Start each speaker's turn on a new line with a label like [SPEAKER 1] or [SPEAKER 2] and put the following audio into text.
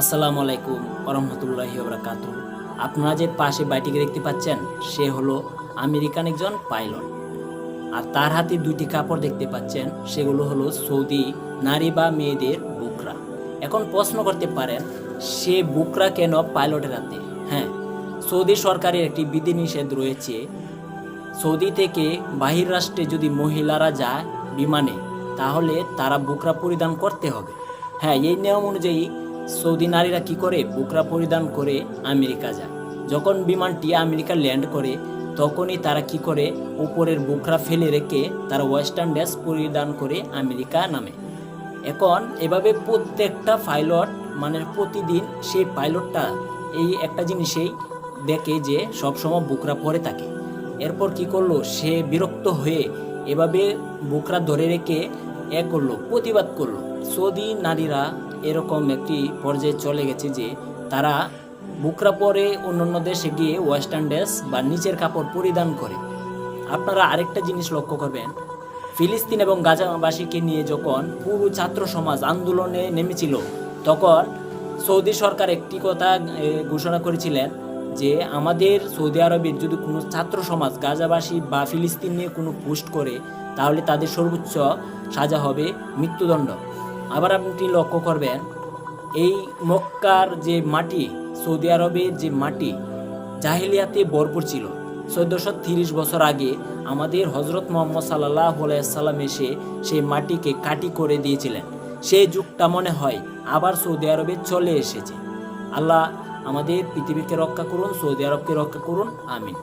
[SPEAKER 1] আসসালামু আলাইকুম ওরহমতুল্লাহি ওবরাকাতুহ। আপনারা যে পাশে বাইটিকে দেখতে পাচ্ছেন, সে হলো আমেরিকান একজন পাইলট। আর তার হাতে দুইটি কাপড় দেখতে পাচ্ছেন, সেগুলো হলো সৌদি নারী বা মেয়েদের বুকরা। এখন প্রশ্ন করতে পারেন, সে বুকরা কেন পাইলটের হাতে? হ্যাঁ, সৌদি সরকারের একটি বিধিনিষেধ রয়েছে। সৌদি থেকে বাহির রাষ্ট্রে যদি মহিলারা যায় বিমানে, তাহলে তারা বুকরা পরিধান করতে হবে। হ্যাঁ, এই নিয়ম অনুযায়ী সৌদি নারীরা কি করে? বুকরা পরিধান করে আমেরিকা যায়। যখন বিমানটি আমেরিকা ল্যান্ড করে, তখনই তারা কি করে? উপরের বুকরা ফেলে রেখে তারা ওয়েস্টার্ন ড্রেস পরিধান করে আমেরিকা নামে। এখন এভাবে প্রত্যেকটা পাইলট, মানে প্রতিদিন সেই পাইলটটা এই একটা জিনিসেই দেখে যে সবসময় বুকরা পরে থাকে। এরপর কি করলো? সে বিরক্ত হয়ে এভাবে বুকরা ধরে রেখে করলো, প্রতিবাদ করলো। সৌদি নারীরা এরকম একটি পর্যায়ে চলে গেছে যে তারা বুকরা পরে অন্যান্য দেশে গিয়ে ওয়েস্টার্ন ড্রেস বা নিচের কাপড় পরিধান করে। আপনারা আরেকটা জিনিস লক্ষ্য করবেন, ফিলিস্তিন এবং গাজাবাসীকে নিয়ে যখন পুরো ছাত্র সমাজ আন্দোলনে নেমেছিল, তখন সৌদি সরকার একটি কথা ঘোষণা করেছিলেন যে আমাদের সৌদি আরবের যদি কোনো ছাত্র সমাজ গাজাবাসী বা ফিলিস্তিন নিয়ে কোনো পোস্ট করে, তাহলে তাদের সর্বোচ্চ সাজা হবে মৃত্যুদণ্ড। আবার আপনি লক্ষ্য করবেন, এই মক্কার যে মাটি, সৌদি আরবের যে মাটি জাহিলিয়াতে ভরপুর ছিল। 1430 বছর আগে আমাদের হজরত মোহাম্মদ সাল্লাল্লাহু আলাইহি সাল্লাম এসে সেই মাটিকে কাটি করে দিয়েছিলেন। সেই যুগটা মনে হয় আবার সৌদি আরবে চলে এসেছে। আল্লাহ আমাদের পৃথিবীকে রক্ষা করুন, সৌদি আরবকে রক্ষা করুন, আমিন।